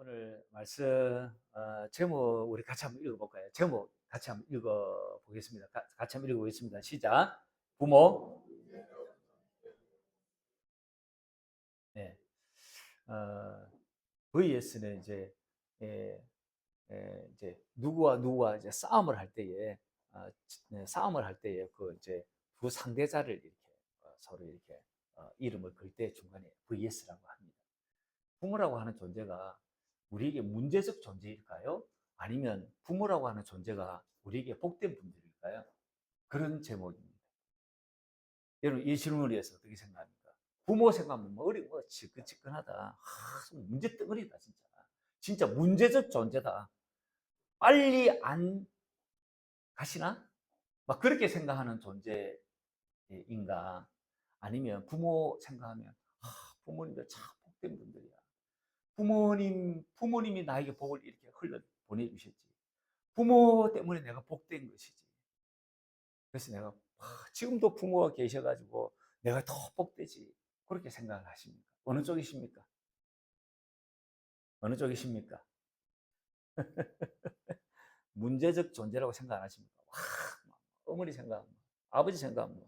오늘 말씀 제목 우리 같이 한번 읽어볼까요? 제목 같이 한번 읽어보겠습니다. 같이 한번 읽어보겠습니다. 시작. 부모. 네. vs는 이제 예, 이제 누구와 이제 싸움을 할 때에 싸움을 할 때에 그 이제 두 상대자를 이렇게 서로 이렇게 이름을 걸 때 중간에 vs라고 합니다. 부모라고 하는 존재가 우리에게 문제적 존재일까요? 아니면 부모라고 하는 존재가 우리에게 복된 분들일까요? 그런 제목입니다. 여러분, 이 질문에 대해서 어떻게 생각합니까? 부모 생각하면 뭐 지끈지끈하다. 문제 덩어리다, 진짜. 진짜 문제적 존재다. 빨리 안 가시나? 막 그렇게 생각하는 존재인가? 아니면 부모 생각하면, 부모님들 참 복된 분들이야. 부모님이 나에게 복을 이렇게 흘러 보내주셨지. 부모 때문에 내가 복된 것이지. 그래서 내가 지금도 부모가 계셔가지고 내가 더 복되지. 그렇게 생각을 하십니까? 어느 쪽이십니까? 어느 쪽이십니까? 문제적 존재라고 생각 안 하십니까? 어머니 생각하면, 아버지 생각하면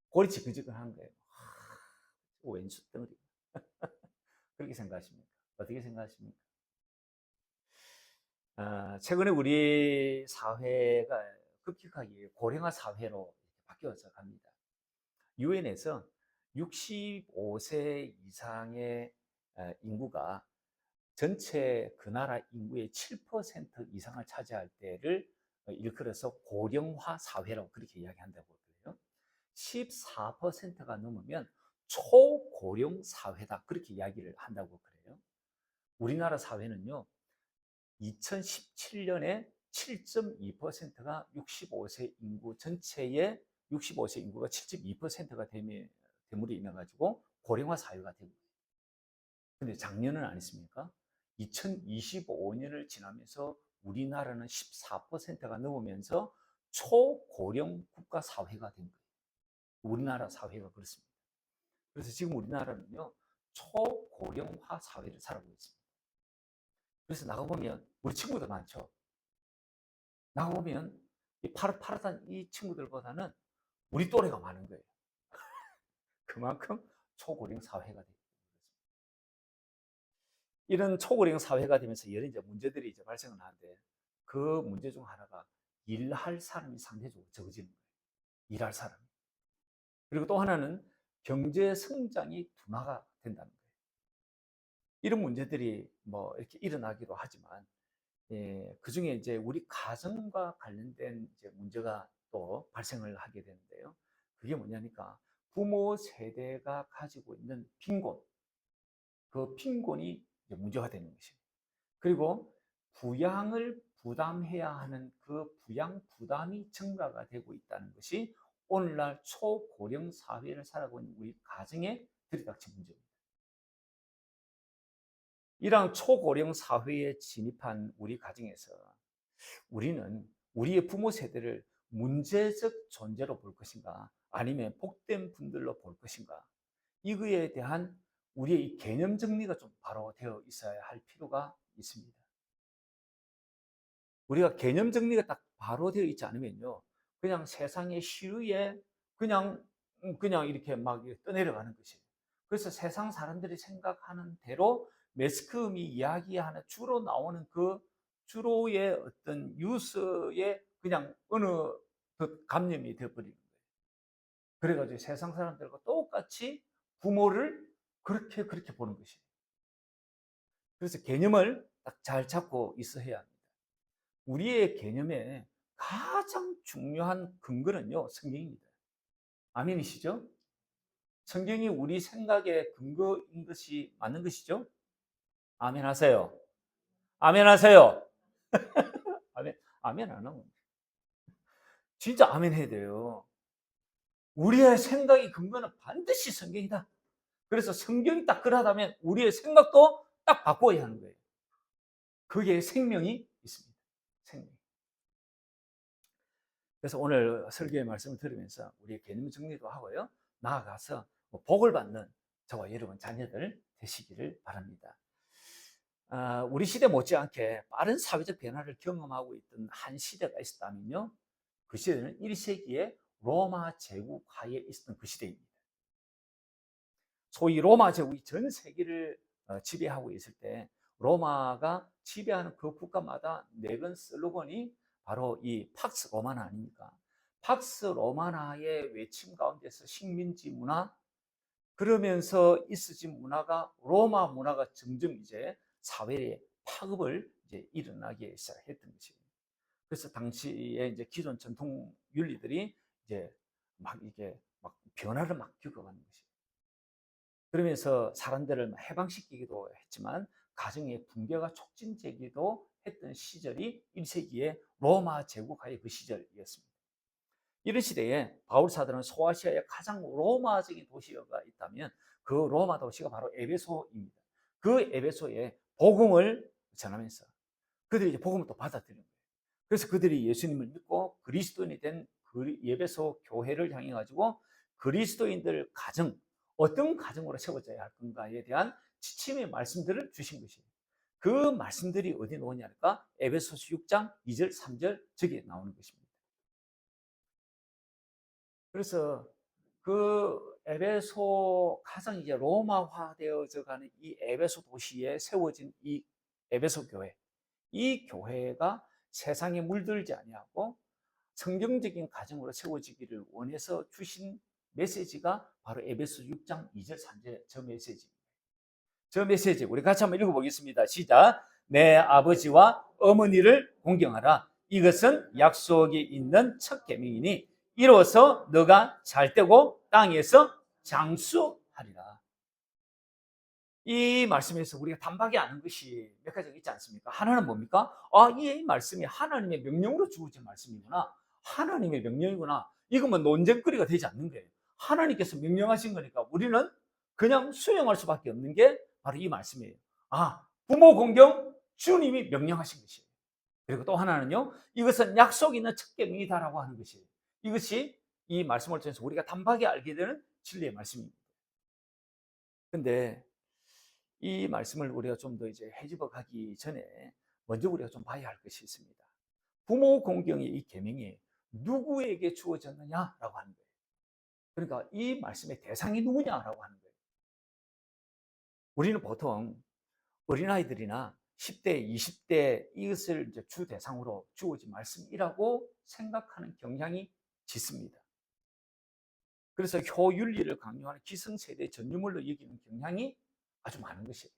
골이 지끈지끈한 거예요. 왼수 덩어리. 그렇게 생각하십니까? 어떻게 생각하십니까? 최근에 우리 사회가 급격하게 고령화 사회로 바뀌어서 갑니다. 유엔에서 65세 이상의 인구가 전체 그 나라 인구의 7% 이상을 차지할 때를 일컬어서 고령화 사회라고 그렇게 이야기한다고 그래요. 14%가 넘으면 초고령 사회다 그렇게 이야기를 한다고 그래요. 우리나라 사회는요. 2017년에 7.2%가 65세 인구 전체의 65세 인구가 7.2%가 됨으로 인해 가지고 고령화 사회가 된 거예요. 근데 작년은 안 했습니까? 2025년을 지나면서 우리나라는 14%가 넘으면서 초고령 국가 사회가 된 거예요. 우리나라 사회가 그렇습니다. 그래서 지금 우리나라는요, 초고령화 사회를 살아가고 있습니다. 그래서 나가보면 우리 친구들 많죠. 나가보면 이 파릇파릇한 이 친구들보다는 우리 또래가 많은 거예요. 그만큼 초고령 사회가 되고 이런 초고령 사회가 되면서 여러 이제 문제들이 이제 발생을 하는데 그 문제 중 하나가 일할 사람이 상대적으로 적어지는 거예요. 일할 사람이. 그리고 또 하나는 경제 성장이 둔화가 된다는 거예요. 이런 문제들이 뭐 이렇게 일어나기도 하지만 그 중에 이제 우리 가정과 관련된 이제 문제가 또 발생을 하게 되는데요. 그게 뭐냐니까 부모 세대가 가지고 있는 빈곤, 그 빈곤이 이제 문제가 되는 것입니다. 그리고 부양을 부담해야 하는 그 부양 부담이 증가가 되고 있다는 것이 오늘날 초고령 사회를 살아가고 있는 우리 가정에 들이닥친 문제입니다. 이러한 초고령 사회에 진입한 우리 가정에서 우리는 우리의 부모 세대를 문제적 존재로 볼 것인가 아니면 복된 분들로 볼 것인가 이거에 대한 우리의 개념 정리가 좀 바로 되어 있어야 할 필요가 있습니다. 우리가 개념 정리가 딱 바로 되어 있지 않으면요 그냥 세상의 시류에 그냥 이렇게 막 떠내려가는 것이에요. 그래서 세상 사람들이 생각하는 대로 매스컴이 이야기하는 주로 나오는 그 주로의 어떤 뉴스에 그냥 어느 감염이 되어버리는 거예요. 그래가지고 세상 사람들과 똑같이 부모를 그렇게 보는 것이에요. 그래서 개념을 딱 잘 잡고 있어야 합니다. 우리의 개념의 가장 중요한 근거는요, 성경입니다. 아멘이시죠? 성경이 우리 생각의 근거인 것이 맞는 것이죠? 아멘 하세요. 아멘 하세요. 아멘 안 하면 진짜 아멘 해야 돼요. 우리의 생각의 근거는 반드시 성경이다. 그래서 성경이 딱 그러하다면 우리의 생각도 딱 바꿔야 하는 거예요. 그게 생명이 있습니다. 생명. 그래서 오늘 설교의 말씀을 들으면서 우리의 개념 정리도 하고요. 나아가서 복을 받는 저와 여러분 자녀들 되시기를 바랍니다. 우리 시대 못지않게 빠른 사회적 변화를 경험하고 있던 한 시대가 있었다면요. 그 시대는 1세기에 로마 제국 하에 있었던 그 시대입니다. 소위 로마 제국이 전 세계를 지배하고 있을 때 로마가 지배하는 그 국가마다 내건 슬로건이 바로 이 팍스 로마나 아닙니까? 팍스 로마나의 외침 가운데서 식민지 문화, 그러면서 있어진 문화가 로마 문화가 점점 이제 사회의 파급을 이제 일어나게 시작했던 것이에요. 그래서 당시에 이제 기존 전통 윤리들이 이제 막 이게 막 변화를 막 겪어가는 것이에요. 그러면서 사람들을 해방시키기도 했지만 가정의 붕괴가 촉진되기도 했던 시절이 1세기의 로마 제국하의 그 시절이었습니다. 이런 시대에 바울 사도는 소아시아의 가장 로마적인 도시가 있다면 그 로마 도시가 바로 에베소입니다. 그 에베소에 복음을 전하면서 그들이 이제 복음을 또 받아들인 거예요. 그래서 그들이 예수님을 믿고 그리스도인이 된 그 에베소 교회를 향해 가지고 그리스도인들 가정, 어떤 가정으로 세워져야 할 건가에 대한 지침의 말씀들을 주신 것이에요. 그 말씀들이 어디 나오냐니까 에베소서 6장 2절 3절 저기에 나오는 것입니다. 그래서 그 에베소 가장 이제 로마화되어져 가는 이 에베소 도시에 세워진 이 에베소 교회, 이 교회가 세상에 물들지 아니하고 성경적인 가정으로 세워지기를 원해서 주신 메시지가 바로 에베소 6장 2절 3절 저 메시지입니다. 저 메시지 우리 같이 한번 읽어보겠습니다. 시작. 내 아버지와 어머니를 공경하라. 이것은 약속이 있는 첫 계명이니 이로써 너가 잘되고 땅에서 장수하리라. 이 말씀에서 우리가 단박에 아는 것이 몇 가지가 있지 않습니까? 하나는 뭡니까? 이 말씀이 하나님의 명령으로 주어진 말씀이구나. 하나님의 명령이구나. 이거 뭐 논쟁거리가 되지 않는 거예요. 하나님께서 명령하신 거니까 우리는 그냥 수용할 수밖에 없는 게 바로 이 말씀이에요. 부모 공경 주님이 명령하신 것이에요. 그리고 또 하나는요, 이것은 약속 있는 첫 계명이다라고 하는 것이에요. 이것이 이 말씀을 통해서 우리가 단박에 알게 되는 진리의 말씀입니다. 근데 이 말씀을 우리가 좀 더 이제 헤집어 가기 전에 먼저 우리가 좀 봐야 할 것이 있습니다. 부모 공경의 이 계명이 누구에게 주어졌느냐라고 하는 거예요. 그러니까 이 말씀의 대상이 누구냐라고 하는 거예요. 우리는 보통 어린아이들이나 10대, 20대 이것을 이제 주 대상으로 주어진 말씀이라고 생각하는 경향이 짙습니다. 그래서 효윤리를 강요하는 기성세대 전유물로 여기는 경향이 아주 많은 것이에요.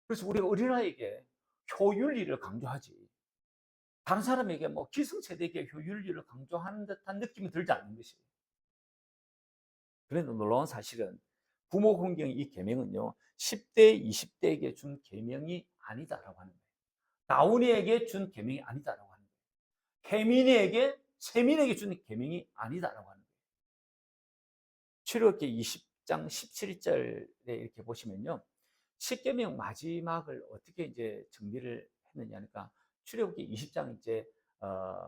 그래서 우리가 어린아이에게 효윤리를 강조하지 다른 사람에게 뭐 기성세대에게 효윤리를 강조하는 듯한 느낌이 들지 않는 것이에요. 그런데 놀라운 사실은 부모 공경의 이 계명은요 10대, 20대에게 준 계명이 아니다라고 하는 거예요. 나훈이에게 준 계명이 아니다라고 하는 거예요. 혜민이에게 세민에게 준 계명이 아니다라고 하는 거예요. 출애굽기 20장 17절에 이렇게 보시면요. 십계명 마지막을 어떻게 이제 정리를 했느냐니까 출애굽기 20장 이제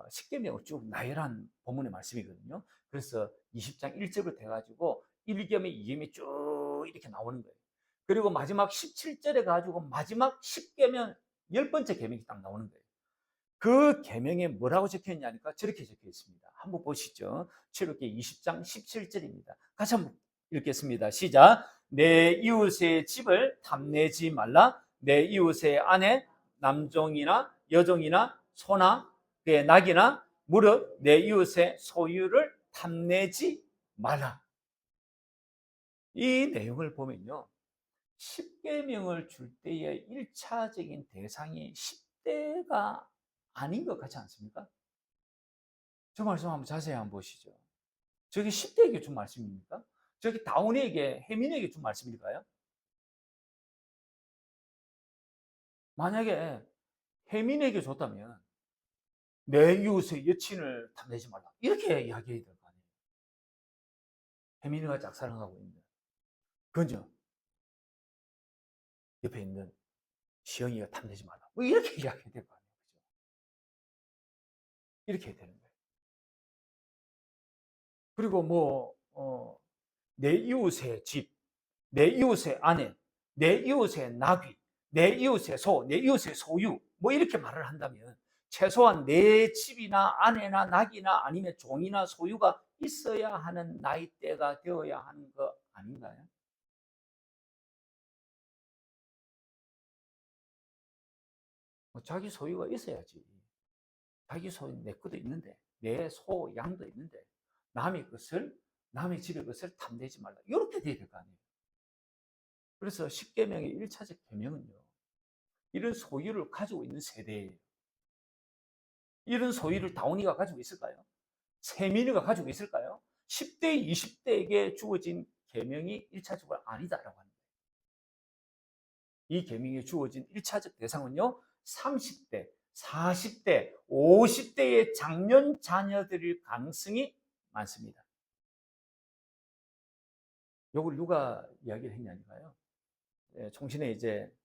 십계명을 쭉 나열한 본문의 말씀이거든요. 그래서 20장 1절부터 해가지고 1계명, 2계명이 쭉 이렇게 나오는 거예요. 그리고 마지막 17절에 가지고 마지막 10계명 10번째 계명이 딱 나오는 거예요. 그 계명에 뭐라고 적혀 있냐니까 저렇게 적혀 있습니다. 한번 보시죠. 출애굽기 20장 17절입니다. 같이 한번 읽겠습니다. 시작. 내 이웃의 집을 탐내지 말라. 내 이웃의 아내 남종이나 여종이나 소나 그의 낙이나 무릇 내 이웃의 소유를 탐내지 말라. 이 내용을 보면요. 10계명을 줄 때의 1차적인 대상이 10대가 아닌 것 같지 않습니까? 저 말씀 한번 자세히 한번 보시죠. 저게 10대에게 준 말씀입니까? 저게 다운에게, 혜민에게 준 말씀일까요? 만약에 혜민에게 줬다면 내 이웃의 여친을 탐내지 말라. 이렇게 이야기해야 될 거 아니에요. 혜민이가 짝사랑하고 있는 그죠? 옆에 있는 시영이가 탐내지 말라. 뭐 이렇게 이야기해야 될 거 아니에요. 그죠? 이렇게 해야 되는 거예요. 그리고 뭐, 내 이웃의 집, 내 이웃의 아내, 내 이웃의 나귀, 내 이웃의 소, 내 이웃의 소유, 뭐 이렇게 말을 한다면 최소한 내 집이나 아내나 낙이나 아니면 종이나 소유가 있어야 하는 나이대가 되어야 하는 거 아닌가요? 자기 소유가 있어야지. 자기 소유 내 것도 있는데, 내 소, 양도 있는데, 남의 것을, 남의 집의 것을 탐내지 말라. 이렇게 돼야 될 거 아니에요. 그래서 10계명의 1차적 계명은요, 이런 소유를 가지고 있는 세대예요. 이런 소유를 다운이가 가지고 있을까요? 세민이가 가지고 있을까요? 10대, 20대에게 주어진 계명이 1차적으로 아니다라고 합니다. 이 계명에 주어진 1차적 대상은요, 30대, 40대, 50대의 장년 자녀들일 가능성이 많습니다. 이걸 누가 이야기를 했냐니까요. 총신에 이제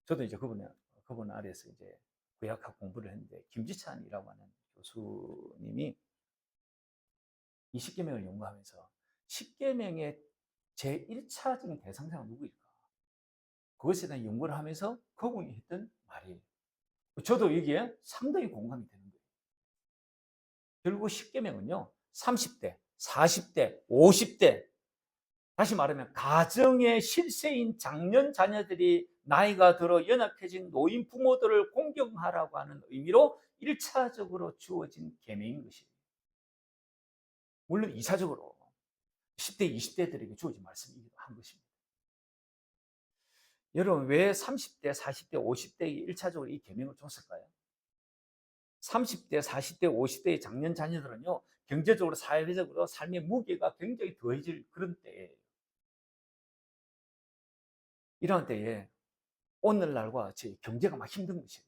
저도 이제 그분 아래에서 이제 구약학 공부를 했는데 김지찬이라고 하는 교수님이 이 십계명을 연구하면서 십계명의 제1차적인 대상자가 누구일까? 그것에 대한 연구를 하면서 그분이 했던 말이에요. 저도 여기에 상당히 공감이 되는 거예요. 결국 십계명은요, 30대, 40대, 50대, 다시 말하면 가정의 실세인 장년 자녀들이 나이가 들어 연약해진 노인 부모들을 공경하라고 하는 의미로 1차적으로 주어진 계명인 것이에요. 물론 2차적으로 10대, 20대들에게 주어진 말씀이기도 한 것입니다. 여러분, 왜 30대, 40대, 50대에 1차적으로 이 계명을 줬을까요? 30대, 40대, 50대의 장년 자녀들은요, 경제적으로, 사회적으로 삶의 무게가 굉장히 더해질 그런 때예요. 이런 때에 오늘날과 제 경제가 막 힘든 것이에요.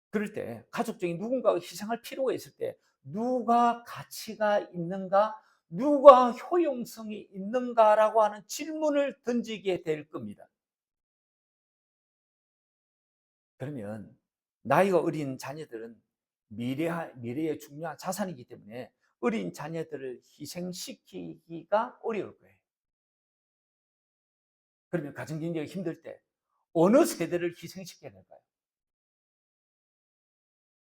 그럴 때 가족적인 누군가가 희생할 필요가 있을 때 누가 가치가 있는가, 누가 효용성이 있는가라고 하는 질문을 던지게 될 겁니다. 그러면 나이가 어린 자녀들은 미래의 중요한 자산이기 때문에 어린 자녀들을 희생시키기가 어려울 거예요. 그러면 가정경제가 힘들 때 어느 세대를 희생시켜야 될까요?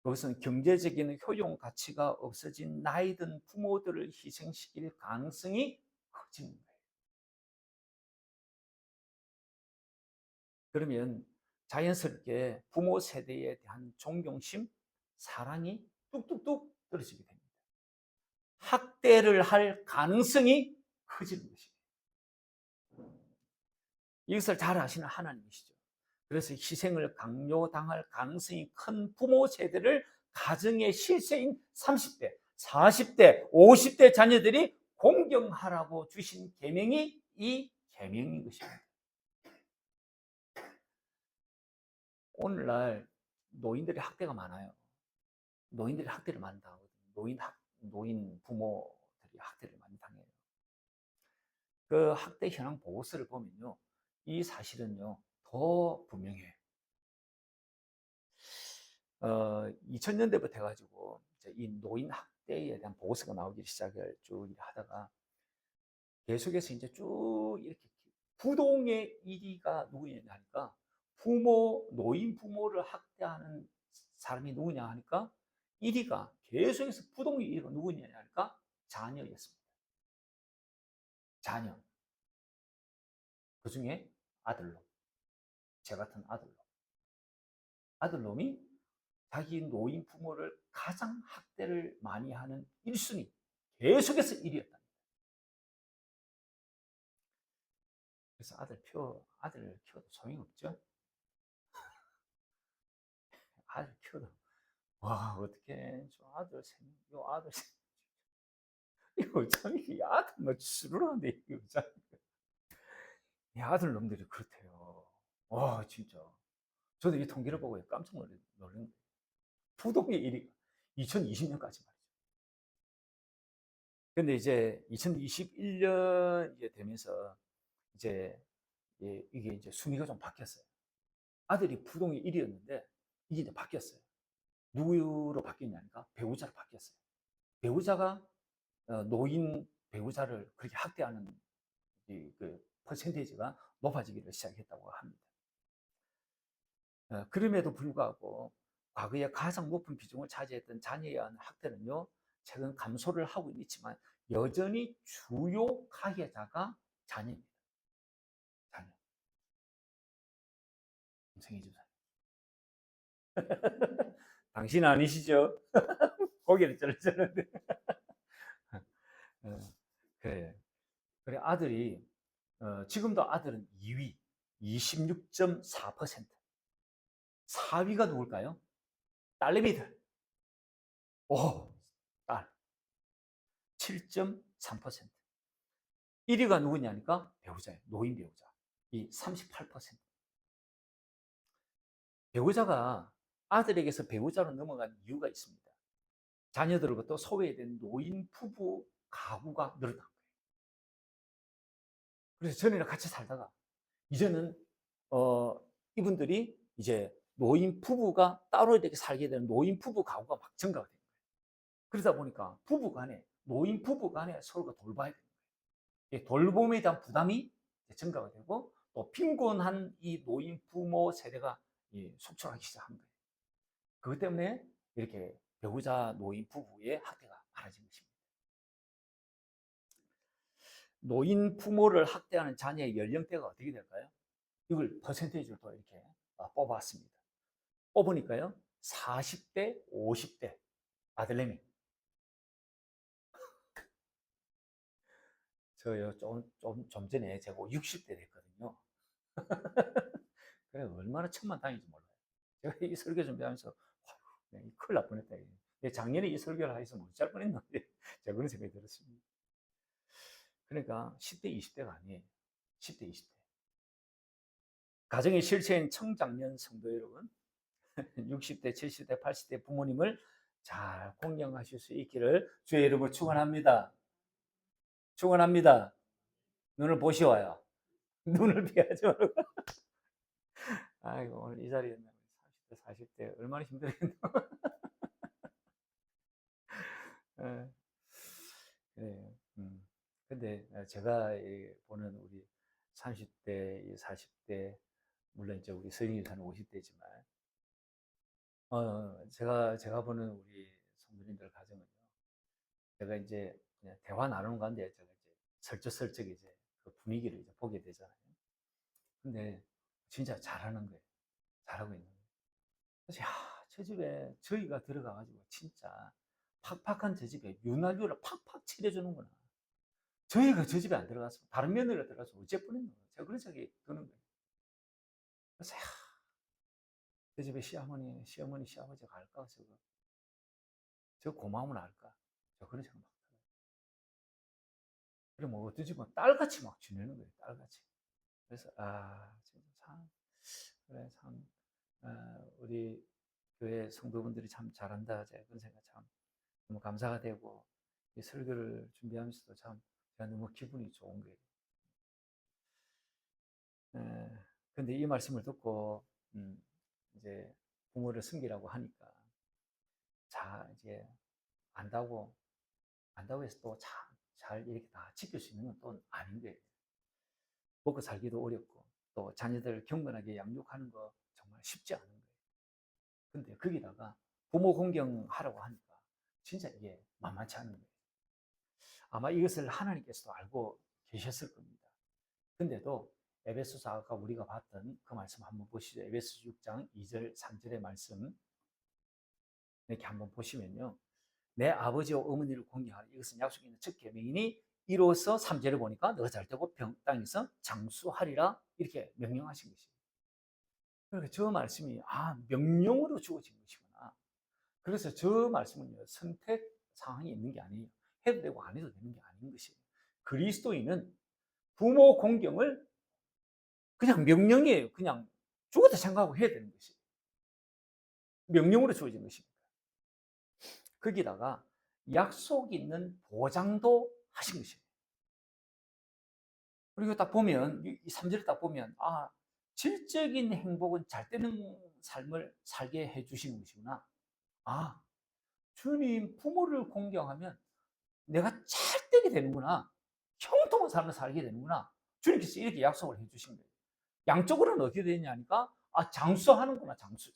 그것은 경제적인 효용 가치가 없어진 나이 든 부모들을 희생시킬 가능성이 커지는 거예요. 그러면 자연스럽게 부모 세대에 대한 존경심, 사랑이 뚝뚝뚝 떨어지게 됩니다. 학대를 할 가능성이 커지는 것입니다. 이것을 잘 아시는 하나님이시죠. 그래서 희생을 강요당할 가능성이 큰 부모 세대를 가정의 실세인 30대, 40대, 50대 자녀들이 공경하라고 주신 계명이 이 계명인 것입니다. 오늘날 노인들의 학대가 많아요. 노인들이 학대를 많이 당하거든요. 노인 부모들이 학대를 많이 당해요. 그 학대 현황 보고서를 보면요, 이 사실은요 더 분명해요. 2000년대부터 해가지고 이 노인 학대에 대한 보고서가 나오기 시작을 쭉 하다가 계속해서 이제 쭉 이렇게 부동의 1위가 누구냐 하니까 노인 부모를 학대하는 사람이 누구냐 하니까 1위가 계속해서 부동의 1위가 누구냐 하니까 자녀였습니다. 자녀. 그 중에 아들놈. 제 같은 아들놈. 아들놈이 자기 노인 부모를 가장 학대를 많이 하는 1순위. 계속해서 1위였다. 그래서 아들을 키워도 소용이 없죠. 아들 키워도, 와, 어떻게, 저 아들 요 아들 이거 참, 이 아들 뭐 수르는데, 이거 참. 이 아들 놈들이 그렇대요. 와, 진짜. 저도 이 통계를 보고 깜짝 놀란 거예요. 부동의 1위가 2020년까지 말이죠. 근데 이제 2021년 이제 되면서 이제 이게 이제 순위가 좀 바뀌었어요. 아들이 부동의 1위였는데 이게 이제 바뀌었어요. 누구로 바뀌었냐니까 배우자로 바뀌었어요. 배우자가 노인 배우자를 그렇게 학대하는 그 퍼센테이지가 높아지기를 시작했다고 합니다. 그럼에도 불구하고 과거에 가장 높은 비중을 차지했던 자녀에 의한 학대는요, 최근 감소를 하고 있지만 여전히 주요 가해자가 자녀입니다. 자녀. 생애 집사. 당신 아니시죠? 고개를 쩔쩔는데. 그래. 그래, 아들이, 지금도 아들은 2위, 26.4%. 4위가 누굴까요? 딸내미들. 오, 딸. 7.3%. 1위가 누구냐니까? 배우자예요. 노인 배우자. 이 38%. 배우자가 아들에게서 배우자로 넘어간 이유가 있습니다. 자녀들로부터 소외된 노인 부부 가구가 늘어난 거예요. 그래서 전에는 같이 살다가 이제는 이분들이 이제 노인 부부가 따로 이렇게 살게 되는 노인 부부 가구가 막 증가가 됩니다. 그러다 보니까 부부 간에 노인 부부 간에 서로가 돌봐야 되는 거예요. 돌봄에 대한 부담이 증가가 되고 또 빈곤한 이 노인 부모 세대가 속출하기 시작한 거예요. 그것 때문에 이렇게 배우자 노인 부부의 학대가 많아진 것입니다. 노인 부모를 학대하는 자녀의 연령대가 어떻게 될까요? 이걸 퍼센테이지로 또 이렇게 뽑아봤습니다. 뽑으니까요, 40대, 50대 아들내미. 저요, 좀 전에 제가 60대 됐거든요. 그래, 얼마나 천만다행인지 몰라요. 제가 이 설교 준비하면서, 큰일 날 뻔했다. 작년에 이 설교를 하면서 못잘 뻔했는데, 제가 그런 생각이 들었습니다. 그러니까 10대, 20대가 아니에요. 10대, 20대. 가정의 실체인 청장년 성도 여러분, 60대, 70대, 80대 부모님을 잘 공경하실 수 있기를 주의 이름으로 축원합니다. 축원합니다. 눈을 보시와요. 눈을 피하지 말고. 아이고, 오늘 이 자리에 30대, 40대 얼마나 힘들겠노. 예, 그래요. 근데 제가 보는 우리 30대, 40대, 물론 이제 우리 서린이사는 50대지만, 제가 보는 우리 성도님들 가정은요, 제가 이제 그냥 대화 나누는 가운데 제가 이제 슬쩍슬쩍 이제 그 분위기를 이제 보게 되잖아요. 근데 진짜 잘하는 거예요. 잘하고 있는 거예요. 그래서 야, 저 집에 저희가 들어가가지고 진짜 팍팍한 저 집에 윤활유를 팍팍 칠해주는구나. 저희가 저 집에 안 들어갔으면 다른 며느리가 들어가서 어째 뻔했노. 제가 그런 생각이 드는 거예요. 그래서 야, 저 집에 시어머니, 시아버지가 갈까? 저 고마움을 알까? 저 그런 생각 막 들어요. 그리고 뭐 어떤 집은 딸같이 막 지내는 거예요. 딸같이. 그래서 진짜 참 그래 참 우리 교회 성도분들이 참 잘한다. 제가 그런 생각 참 너무 감사가 되고 이 설교를 준비하면서도 참 제가 너무 기분이 좋은 거예요. 근데 이 말씀을 듣고 이제 부모를 섬기라고 하니까 자 이제 안다고 해서 또 잘 이렇게 다 지킬 수 있는 건 또 아닌 거예요. 먹고 살기도 어렵고 또 자녀들 경건하게 양육하는 거 정말 쉽지 않은 거예요. 근데 거기다가 부모 공경하라고 하니까 진짜 이게 만만치 않은 거예요. 아마 이것을 하나님께서도 알고 계셨을 겁니다. 근데도 에베소서 아까 우리가 봤던 그 말씀 한번 보시죠. 에베소서 6장 2절 3절의 말씀 이렇게 한번 보시면요. 내 아버지와 어머니를 공경하라. 이것은 약속이 있는 첫 계명이니 이로써 3절을 보니까 너가 잘되고 땅에서 장수하리라 이렇게 명령하신 것입니다. 그러니까 저 말씀이 명령으로 주어진 것이구나. 그래서 저 말씀은요, 선택 상황이 있는 게 아니에요. 해도 되고 안 해도 되는 게 아닌 것이에요. 그리스도인은 부모 공경을 그냥 명령이에요. 그냥 죽었다 생각하고 해야 되는 것이에요. 명령으로 주어진 것입니다. 거기다가 약속 있는 보장도 하신 것이에요. 그리고 딱 보면, 이 3절을 딱 보면, 질적인 행복은 잘 되는 삶을 살게 해주시는 것이구나. 주님, 부모를 공경하면 내가 잘 되게 되는구나. 형통한 삶을 살게 되는구나. 주님께서 이렇게 약속을 해주신 거예요. 양쪽으로는 어떻게 되냐니까, 장수하는구나, 장수.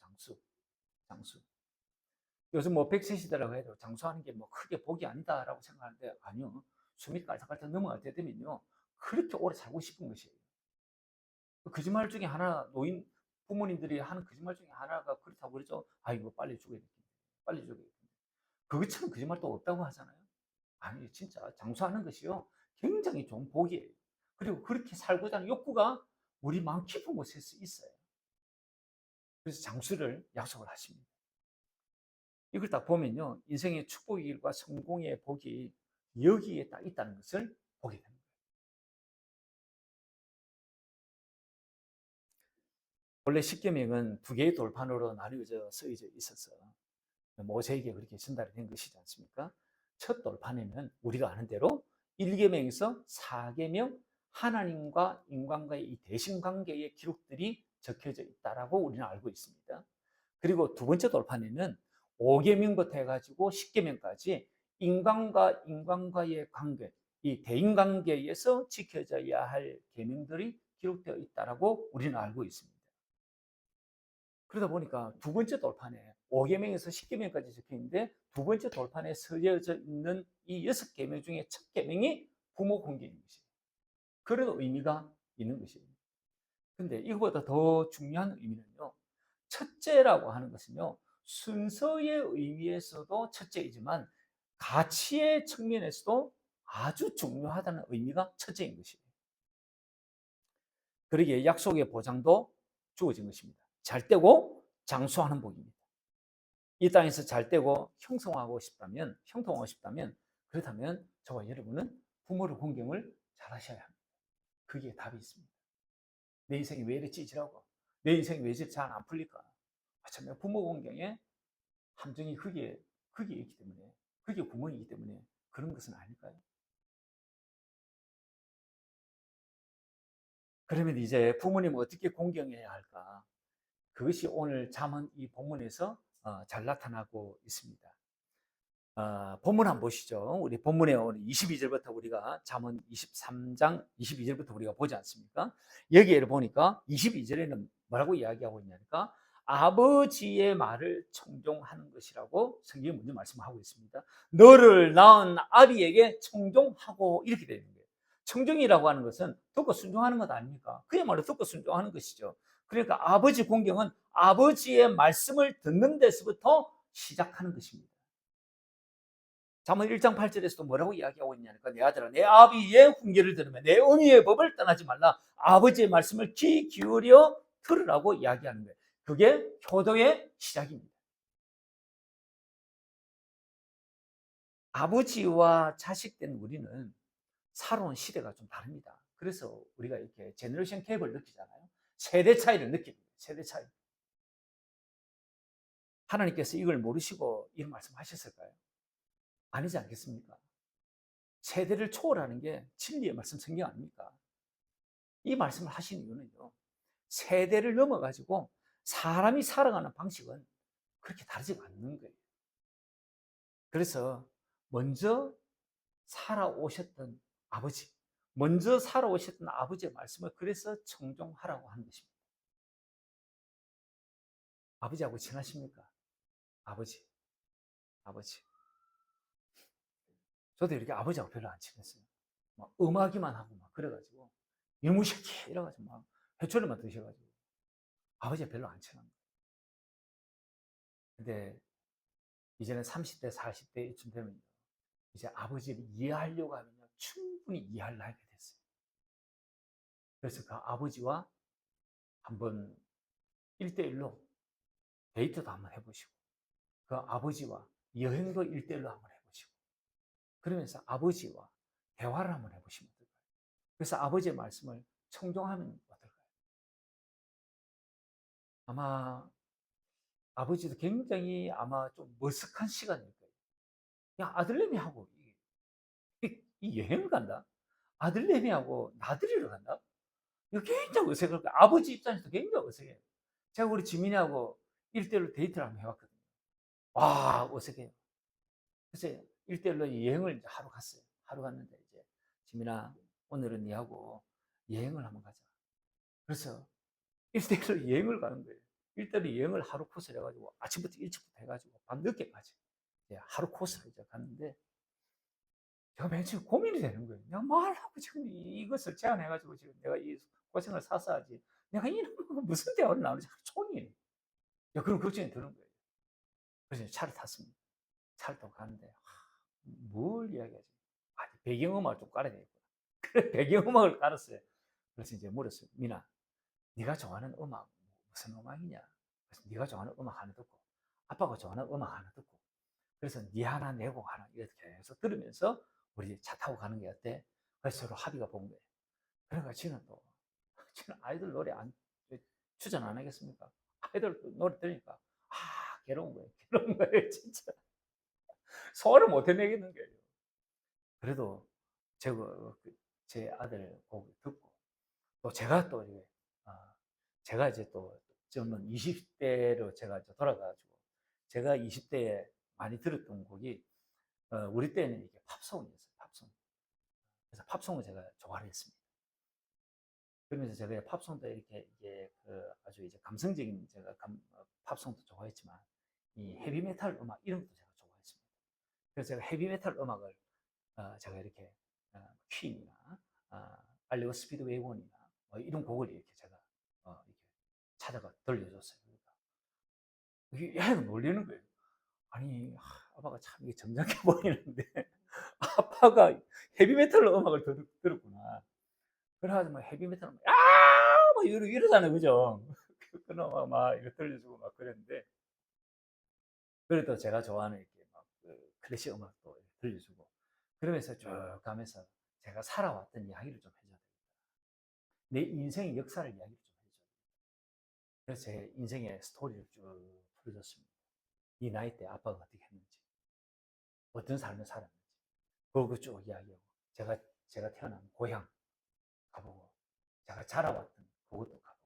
요즘 뭐 100세 시대라고 해도 장수하는 게 뭐 크게 복이 아니다라고 생각하는데, 아니요. 숨이 깔짝깔짝 넘어갈 때 되면요, 그렇게 오래 살고 싶은 것이에요. 그 거짓말 중에 하나, 부모님들이 하는 거짓말 중에 하나가 그렇다고 그러죠. 아이고, 빨리 죽어야겠다. 빨리 죽어야겠다. 그것처럼 거짓말 또 없다고 하잖아요. 아니, 진짜 장수하는 것이요, 굉장히 좋은 복이에요. 그리고 그렇게 살고자 하는 욕구가 우리 마음 깊은 곳에 있어요. 그래서 장수를 약속을 하십니다. 이걸 딱 보면요, 인생의 축복의 길과 성공의 복이 여기에 딱 있다는 것을 보게 됩니다. 원래 십계명은 두 개의 돌판으로 나뉘어져 쓰여져 있어서 모세에게 그렇게 전달이 된 것이지 않습니까? 첫 돌판에는 우리가 아는 대로 1계명에서 4계명, 하나님과 인간과의 이 대신 관계의 기록들이 적혀져 있다라고 우리는 알고 있습니다. 그리고 두 번째 돌판에는 5계명부터 해가지고 10계명까지 인간과 인간과의 관계, 이 대인관계에서 지켜져야 할 계명들이 기록되어 있다라고 우리는 알고 있습니다. 그러다 보니까 두 번째 돌판에 5계명에서 10계명까지 적혀 있는데, 두 번째 돌판에 서려져 있는 이 6계명 중에 첫 계명이 부모 공경인 것이에요. 그런 의미가 있는 것입니다. 근데 이거보다 더 중요한 의미는요, 첫째라고 하는 것은요, 순서의 의미에서도 첫째이지만 가치의 측면에서도 아주 중요하다는 의미가 첫째인 것이에요. 그러기에 약속의 보장도 주어진 것입니다. 잘 되고 장수하는 복입니다. 이 땅에서 잘 되고 형통하고 싶다면, 그렇다면 저와 여러분은 부모의 공경을 잘 하셔야 합니다. 그게 답이 있습니다. 내 인생이 왜 이렇게 찌질하고, 내 인생이 왜 이렇게 잘 안 풀릴까? 참, 부모 공경에 함정이 그게 있기 때문에, 그게 구멍이기 때문에 그런 것은 아닐까요? 그러면 이제 부모님을 어떻게 공경해야 할까? 그것이 오늘 잠언 이 본문에서 잘 나타나고 있습니다. 본문 한번 보시죠. 우리 본문에 오늘 22절부터 우리가 잠언 23장 22절부터 우리가 보지 않습니까? 여기에 보니까 22절에는 뭐라고 이야기하고 있냐니까, 아버지의 말을 청종하는 것이라고 성경이 먼저 말씀하고 있습니다. 너를 낳은 아비에게 청종하고, 이렇게 되는 거예요. 청종이라고 하는 것은 듣고 순종하는 것 아닙니까? 그야말로 듣고 순종하는 것이죠. 그러니까 아버지 공경은 아버지의 말씀을 듣는 데서부터 시작하는 것입니다. 잠언 1장 8절에서도 뭐라고 이야기하고 있냐니까, 내 아들아, 내 아비의 훈계를 들으며 내 어미의 법을 떠나지 말라. 아버지의 말씀을 귀 기울여 들으라고 이야기하는 거예요. 그게 효도의 시작입니다. 아버지와 자식된 우리는 살아온 시대가 좀 다릅니다. 그래서 우리가 이렇게 제너레이션 갭을 느끼잖아요. 세대 차이를 느낍니다. 세대 차이. 하나님께서 이걸 모르시고 이런 말씀하셨을까요? 아니지 않겠습니까? 세대를 초월하는 게 진리의 말씀, 성경 아닙니까? 이 말씀을 하신 이유는요, 세대를 넘어가지고 사람이 살아가는 방식은 그렇게 다르지 않는 거예요. 그래서 먼저 살아오셨던 아버지, 먼저 살아오셨던 아버지의 말씀을 그래서 청종하라고 하는 것입니다. 아버지하고 친하십니까? 아버지. 저도 이렇게 아버지하고 별로 안 친했어요. 막 음악이만 하고 막 그래가지고, 이놈의 새끼 이래가지고 막 회초리만 드셔가지고 아버지가 별로 안 친한 거예요. 근데 이제는 30대, 40대쯤 되면 이제 아버지를 이해하려고 하면 충분히 이해할 나이가 됐어요. 그래서 그 아버지와 한번 1대1로 데이트도 한번 해보시고, 그 아버지와 여행도 1대1로 한번 해보시고, 그러면서 아버지와 대화를 한번 해보시면 어떨까요? 그래서 아버지의 말씀을 청종하면 어떨까요? 아마 아버지도 굉장히 아마 좀 머쓱한 시간일 거예요. 야, 아들내미하고 이 여행을 간다? 아들내미하고 나들이를 간다? 이거 굉장히 어색할 거예요. 아버지 입장에서 굉장히 어색해요. 제가 우리 지민이하고 1대1로 데이트를 한번 해봤거든요. 와, 어색해요. 그래서 1대1로 여행을 이제 하러 갔어요. 하러 갔는데, 이제 지민아, 오늘은 니하고 여행을 한번 가자. 그래서 1대1로 여행을 가는 거예요. 1대1로 여행을 하루 코스를 해가지고 아침부터 일찍부터 해가지고 밤 늦게까지 하루 코스를 이제 갔는데 제가 맨 처음 고민이 되는 거예요. 내가 말하고 지금 이것을 제안해가지고 지금 내가 이 고생을 사서 하지. 내가 이런 무슨 대화를 나누지? 하루 종일. 그런 걱정이 드는 거예요. 그래서 차를 탔습니다. 차를 타고 가는데 뭘 이야기하지? 배경음악을 좀 깔아야 되겠구나. 그래 배경음악을 깔았어요. 그래서 이제 물었어요. 미나, 네가 좋아하는 음악 무슨 음악이냐? 그래서 네가 좋아하는 음악 하나 듣고 아빠가 좋아하는 음악 하나 듣고 그래서 네 하나 내고 하나 이렇게 해서 들으면서 우리 차 타고 가는 게 어때? 그래서 서로 합의가 본 거예요. 그러니까 지는 아이들 노래 안 추천 안 하겠습니까? 아이들 노래 들으니까 괴로운 거예요. 괴로운 거예요, 진짜. 소화를 못 해내겠는 거예요. 그래도 제 아들 곡을 듣고 또 제가 또 이제 제가 이제 또 저는 20대로 제가 이제 돌아가가지고 제가 20대에 많이 들었던 곡이 우리 때는 이게 팝송이었어요. 팝송. 그래서 팝송을 제가 좋아를 했습니다. 그러면서 제가 팝송도 이렇게 이게 아주 이제 감성적인 제가 팝송도 좋아했지만 이 헤비메탈 음악 이런 것도 제가 좋아했습니다. 그래서 제가 헤비메탈 음악을 제가 이렇게 퀸이나 알리오 스피드웨이 원이나 뭐 이런 곡을 이렇게 제가 이렇게 찾아가 들려줬어요. 그러니까 얘가 놀리는 거예요. 아니 아빠가 참 이게 점잖게 보이는데 아빠가 헤비메탈 음악을 들었구나. 그래가지고 막 헤비메탈 음악 막 이러잖아요, 그죠? 그놈 막 이거 들려주고 막 그랬는데 그래도 제가 좋아하는 이렇게 막그 클래식 음악도 들려주고 그러면서 쭉 가면서 제가 살아왔던 이야기를 좀 해줘야 됩니다. 내 인생의 역사를 이야기를 좀 해줘야 됩니다. 그래서 제 인생의 스토리를 쭉 풀어줬습니다. 이 나이 때 아빠가 어떻게 했는지, 어떤 삶을 살았는지, 그거 쭉 이야기하고, 제가 태어난 고향 가보고, 제가 자라왔던 그것도 가보고,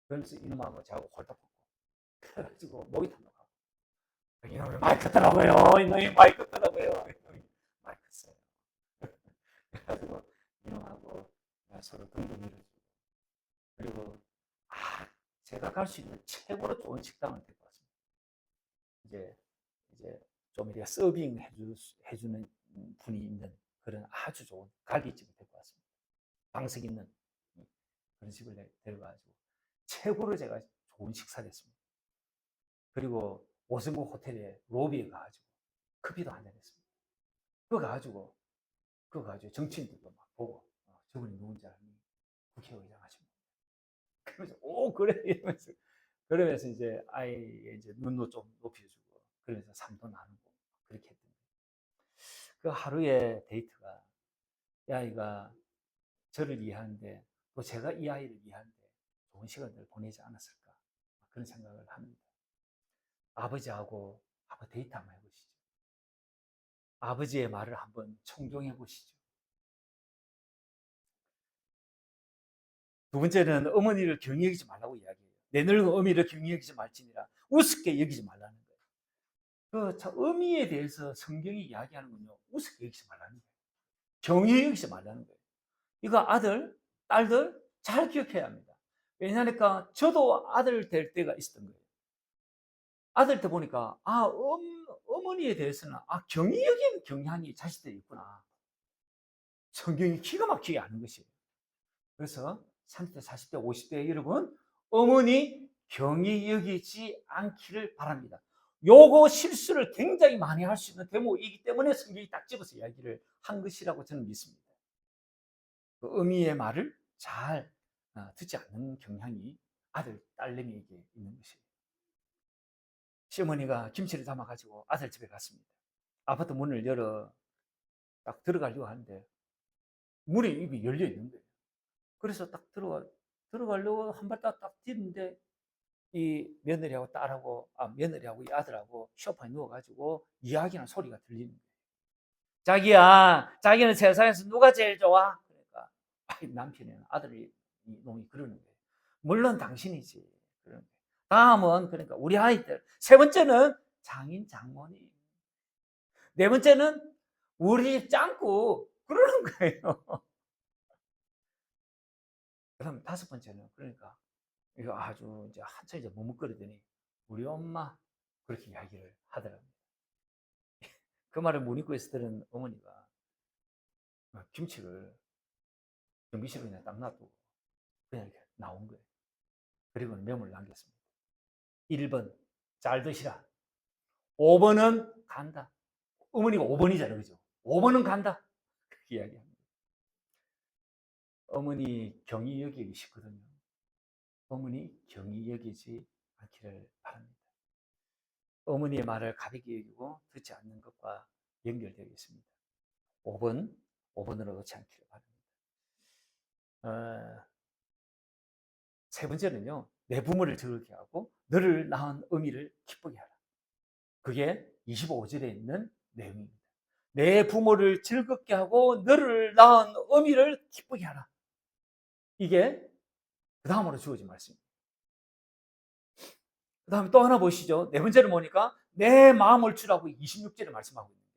그러면서 이놈하고 저하고 홀딱 붙고, 그래가지고 모기탕도 가고, 이놈이 많이 컸더라고요. 이놈이 많이 컸더라고요. 이놈이 많이 컸어요. 그래가지고 이놈하고 서로 등도 밀어주고, 그리고 제가 갈 수 있는 최고로 좋은 식당을 데리고 왔습니다. 이제 이제 좀 이렇게 서빙 해주는 분이 있는 그런 아주 좋은 갈비집을 데리고 왔습니다. 방석 있는 그런 집을 데려가지고 최고로 제가 좋은 식사를 했습니다. 그리고 오성국 호텔의 로비에 가가지고 커피도 한잔 했습니다. 그거 가지고 정치인들도 막 보고 저분이 누군지 알니 국회의장 하십니다. 그러면서 오 그래 이러면서 그러면서 이제 아이의 이제 눈도 좀 높여주고 그러면서 삶도 나누고 그렇게 했던 그 하루의 데이트가 이 아이가 저를 이해하는데 또 제가 이 아이를 이해하는데 좋은 시간을 보내지 않았을까 그런 생각을 합니다. 아버지하고 한번 데이트 한번 해보시죠. 아버지의 말을 한번 청종해 보시죠. 두 번째는 어머니를 경히 여기지 말라고 이야기해요. 내 늙은 어미를 경히 여기지 말지니라. 우습게 여기지 말라는 거예요. 어미에 대해서 성경이 이야기하는 건요. 우습게 여기지 말라는 거예요. 경히 여기지 말라는 거예요. 이거 아들, 딸들 잘 기억해야 합니다. 왜냐하니까 저도 아들 될 때가 있었던 거예요. 아들 때 보니까 어머니에 대해서는 경히 여기는 경향이 자식들이 있구나. 성경이 기가 막히게 아는 것이에요. 그래서 30대, 40대, 50대 여러분 어머니 경히 여기지 않기를 바랍니다. 요거 실수를 굉장히 많이 할 수 있는 대목이기 때문에 성경이 딱 집어서 이야기를 한 것이라고 저는 믿습니다. 그 어미의 말을 잘 듣지 않는 경향이 아들, 딸내미에게 있는 것이에요. 시어머니가 김치를 담아가지고 아들 집에 갔습니다. 아파트 문을 열어 딱 들어가려고 하는데 문에 입이 열려 있는 거예요. 그래서 딱 들어가려고 한 발 딱 뛰는데 이 며느리하고 딸하고 며느리하고 이 아들하고 소파에 누워가지고 이야기하는 소리가 들리는 거예요. 자기는 세상에서 누가 제일 좋아? 그러니까 남편이나 아들이 놈이 그러는 거예요. 물론 당신이지. 그러는 거예요. 다음은 그러니까 우리 아이들. 세 번째는 장인 장모님. 네 번째는 우리 짱구 그러는 거예요. 다섯 번째는 그러니까 이거 아주 이제 한참 이제 머뭇거리더니 우리 엄마 그렇게 이야기를 하더라고요. 그 말을 문입구에서 들은 어머니가 김치를 전기실에 그냥 딱 놔두고 그냥 이렇게 나온 거예요. 그리고 메모를 남겼습니다. 1번 잘 드시라. 5번은 간다. 어머니가 5번이잖아요. 그죠? 5번은 간다. 그렇게 이야기합니다. 어머니 경이 여기기 쉽거든요. 어머니 경이 여기지 않기를 바랍니다. 어머니의 말을 가볍게 여기고 듣지 않는 것과 연결되어 있습니다. 5번으로 놓지 않기를 바랍니다. 세 번째는요, 내 부모를 즐겁게 하고 너를 낳은 어미를 기쁘게 하라. 그게 25절에 있는 내용입니다. 내 부모를 즐겁게 하고 너를 낳은 어미를 기쁘게 하라. 이게 그 다음으로 주어진 말씀입니다. 그 다음에 또 하나 보시죠. 네 번째는 뭐니까 내 마음을 주라고 26절에 말씀하고 있는 거예요.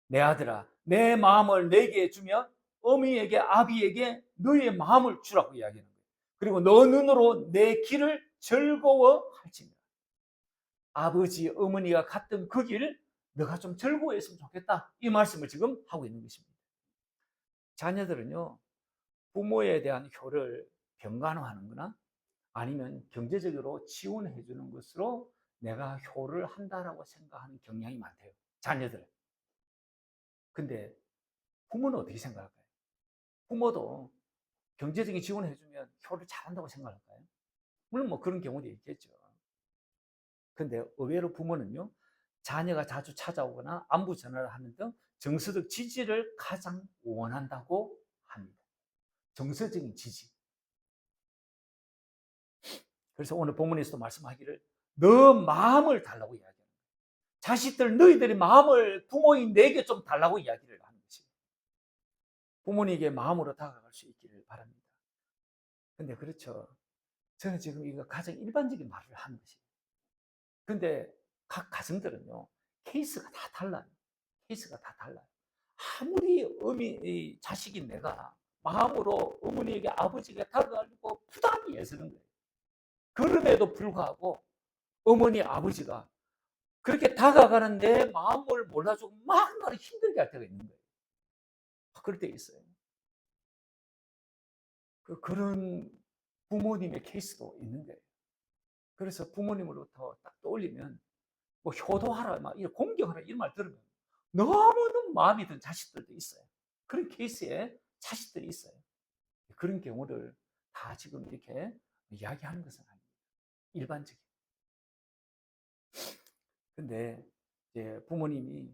내 아들아, 내 마음을 내게 주면 어미에게 아비에게 너의 마음을 주라고 이야기하는 거예요. 그리고 너 눈으로 내 길을 즐거워할지니라. 아버지, 어머니가 갔던 그 길 너가 좀 즐거워했으면 좋겠다. 이 말씀을 지금 하고 있는 것입니다. 자녀들은요, 부모에 대한 효를 병간호하는 거나 아니면 경제적으로 지원해 주는 것으로 내가 효를 한다라고 생각하는 경향이 많대요. 자녀들은. 근데 부모는 어떻게 생각할까요? 부모도 경제적인 지원을 해주면 효를 잘한다고 생각할까요? 물론 뭐 그런 경우도 있겠죠. 근데 의외로 부모는요, 자녀가 자주 찾아오거나 안부 전화를 하는 등 정서적 지지를 가장 원한다고 합니다. 정서적인 지지. 그래서 오늘 본문에서도 말씀하기를 너 마음을 달라고 이야기합니다. 자식들 너희들의 마음을 부모인 내게 좀 달라고 이야기를 하는 것입니다. 부모님에게 마음으로 다가갈 수 있기를 바랍니다. 근데 그렇죠. 저는 지금 이거 가장 일반적인 말을 하는 것이에요. 근데 각 가정들은요, 케이스가 다 달라요. 케이스가 다 달라요. 아무리 자식인 내가 마음으로 어머니에게 아버지에게 다가가려고 부담이 애쓰는 거예요. 그럼에도 불구하고 어머니 아버지가 그렇게 다가가는 내 마음을 몰라주고 막 나를 힘들게 할 때가 있는 거예요. 그럴 때 있어요. 그런 부모님의 케이스도 있는 거예요. 그래서 부모님으로부터 딱 떠올리면 뭐 효도하라, 막 공경하라 이런 말 들으면 너무너무 마음이 든 자식들도 있어요. 그런 케이스에 자식들이 있어요. 그런 경우를 다 지금 이렇게 이야기하는 것은 아닙니다. 일반적인. 근데 이제 부모님이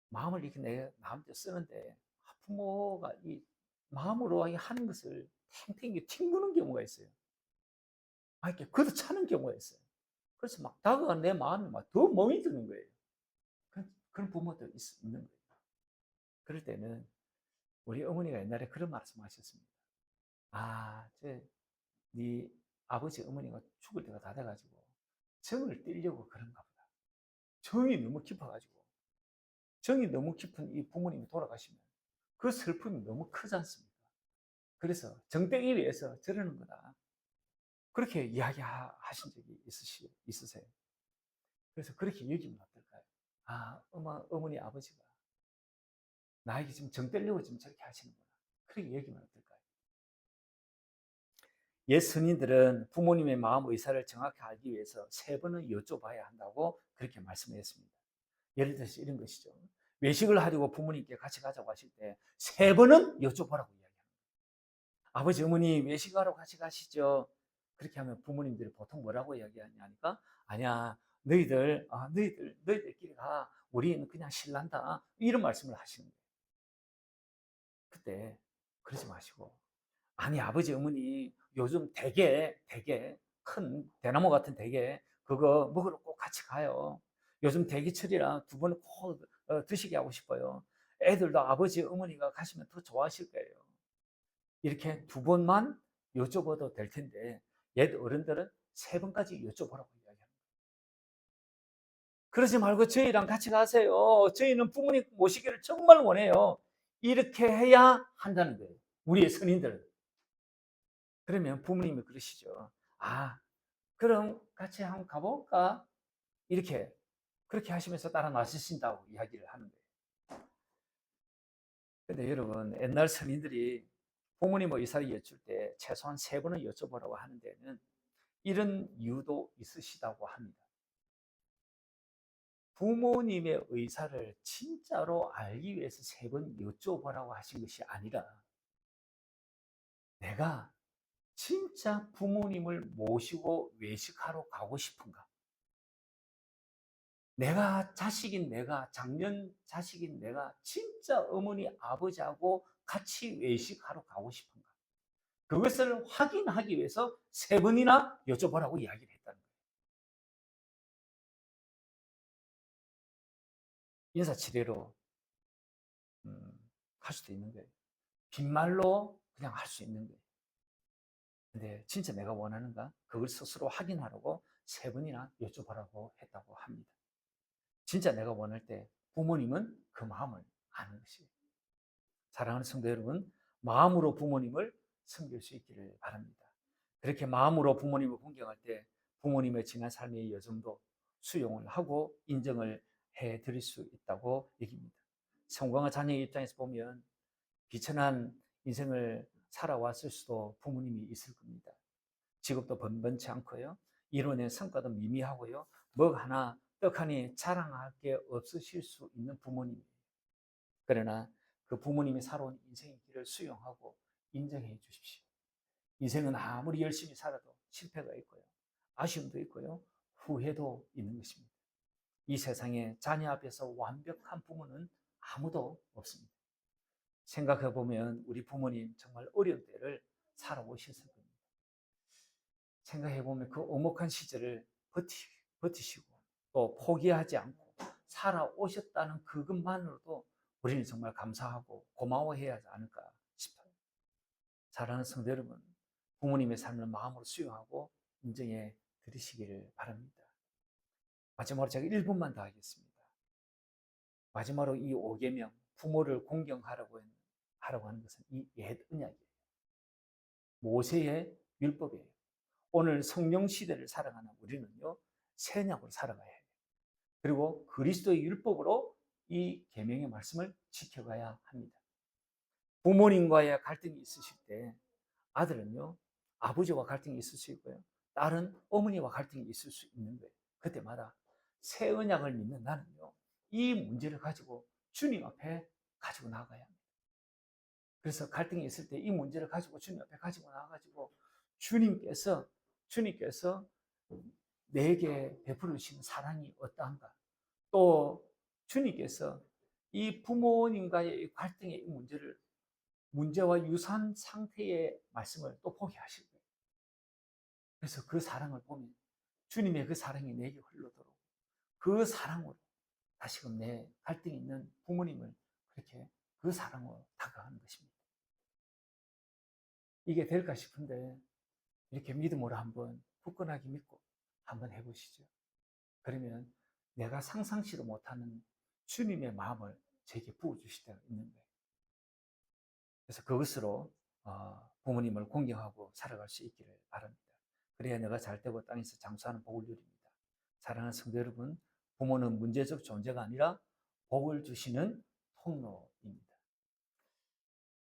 마음을 이렇게 내 마음대로 쓰는데 부모가 이 마음으로 하는 것을 탱탱이 튕기는 경우가 있어요. 이렇게 걷어차는 경우가 있어요. 그래서 막 다가간 내 마음이 막 더 멍이 드는 거예요. 그런 부모도 있는 거예요. 그럴 때는 우리 어머니가 옛날에 그런 말씀하셨습니다. 네 아버지 어머니가 죽을 때가 다 돼가지고 정을 떼려고 그런가 보다. 정이 너무 깊어가지고 정이 너무 깊은 이 부모님이 돌아가시면 그 슬픔이 너무 크지 않습니까? 그래서 정 떼기 위해서 저러는 거다. 그렇게 이야기하신 적이 있으세요? 그래서 그렇게 여기면 어떨까요? 어머니 아버지가 나에게 지금 정 떼려고 지금 저렇게 하시는구나. 그렇게 여기면 어떨까요? 옛 선인들은 부모님의 마음 의사를 정확히 알기 위해서 3번은 여쭤봐야 한다고 그렇게 말씀했습니다. 예를 들어서 이런 것이죠. 외식을 하려고 부모님께 같이 가자고 하실 때 3번은 여쭤보라고 이야기합니다. 아버지, 어머니 외식하러 같이 가시죠. 그렇게 하면 부모님들이 보통 뭐라고 이야기하냐니까 아니야, 너희들끼리 가. 우리는 그냥 신난다. 이런 말씀을 하시는 거예요. 그때 그러지 마시고 아니 아버지 어머니 요즘 대게 큰 대나무 같은 대게 그거 먹으러 꼭 같이 가요. 요즘 대기철이라 2번 꼭 드시게 하고 싶어요. 애들도 아버지 어머니가 가시면 더 좋아하실 거예요. 이렇게 2번만 여쭤봐도 될 텐데 옛 어른들은 3번까지 여쭤보라고 이야기합니다. 그러지 말고 저희랑 같이 가세요. 저희는 부모님 모시기를 정말 원해요. 이렇게 해야 한다는 거예요. 우리의 선인들은. 그러면 부모님이 그러시죠. 아, 그럼 같이 한번 가볼까? 이렇게 그렇게 하시면서 따라 나서신다고 이야기를 하는 거예요. 근데 여러분, 옛날 선인들이 부모님 의사를 여쭐 때 최소한 3번은 여쭤보라고 하는 데는 이런 이유도 있으시다고 합니다. 부모님의 의사를 진짜로 알기 위해서 3번 여쭤보라고 하신 것이 아니라 내가 진짜 부모님을 모시고 외식하러 가고 싶은가? 내가 자식인 내가, 작년 자식인 내가 진짜 어머니, 아버지하고 같이 외식하러 가고 싶은가? 그것을 확인하기 위해서 3번이나 여쭤보라고 이야기를 했다는 거예요. 인사치레로 할 수도 있는 거예요. 빈말로 그냥 할 수 있는 거예요. 근데 진짜 내가 원하는가? 그걸 스스로 확인하라고 3번이나 여쭤보라고 했다고 합니다. 진짜 내가 원할 때 부모님은 그 마음을 아는 것이에요. 사랑하는 성도 여러분, 마음으로 부모님을 섬길 수 있기를 바랍니다. 그렇게 마음으로 부모님을 공경할 때 부모님의 지난 삶의 여정도 수용을 하고 인정을 해 드릴 수 있다고 얘기입니다. 성공한 자녀의 입장에서 보면 비천한 인생을 살아왔을 수도 부모님이 있을 겁니다. 직업도 번번치 않고요. 이론의 성과도 미미하고요. 먹 하나, 떡 하나 자랑할 게 없으실 수 있는 부모님. 그러나 그 부모님이 살아온 인생의 길을 수용하고 인정해 주십시오. 인생은 아무리 열심히 살아도 실패가 있고요. 아쉬움도 있고요. 후회도 있는 것입니다. 이 세상에 자녀 앞에서 완벽한 부모는 아무도 없습니다. 생각해 보면 우리 부모님 정말 어려운 때를 살아오셨을 겁니다. 생각해 보면 그 오목한 시절을 버티시고 또 포기하지 않고 살아오셨다는 그것만으로도 우리는 정말 감사하고 고마워해야 하지 않을까 싶어요. 사랑하는 성도 여러분, 부모님의 삶을 마음으로 수용하고 인정해 드리시기를 바랍니다. 마지막으로 제가 1분만 더 하겠습니다. 마지막으로 이 5계명, 부모를 공경하라고 하는 것은 이 옛 언약이에요. 모세의 율법이에요. 오늘 성령 시대를 살아가는 우리는요, 새 언약으로 살아가야 해요. 그리고 그리스도의 율법으로 이 계명의 말씀을 지켜가야 합니다. 부모님과의 갈등이 있으실 때 아들은요, 아버지와 갈등이 있을 수 있고요. 딸은 어머니와 갈등이 있을 수 있는 거예요. 그때마다 새 언약을 믿는 나는요, 이 문제를 가지고 주님 앞에 가지고 나가야 합니다. 그래서 갈등이 있을 때 이 문제를 가지고 주님 앞에 가지고 나가가지고 주님께서 내게 베풀으신 사랑이 어떠한가? 또 주님께서 이 부모님과의 갈등의 문제와 유사한 상태의 말씀을 또 보게 하실 거예요. 그래서 그 사랑을 보면 주님의 그 사랑이 내게 흘러도록 그 사랑으로 다시금 내 갈등이 있는 부모님을 그렇게 그 사랑으로 다가가는 것입니다. 이게 될까 싶은데 이렇게 믿음으로 한번 굳건하게 믿고 한번 해보시죠. 그러면 내가 상상치도 못하는 주님의 마음을 제게 부어주실 때가 있는 거예요. 그래서 그것으로 부모님을 공경하고 살아갈 수 있기를 바랍니다. 그래야 내가 잘되고 땅에서 장수하는 복을 누립니다. 사랑하는 성도 여러분, 부모는 문제적 존재가 아니라 복을 주시는 통로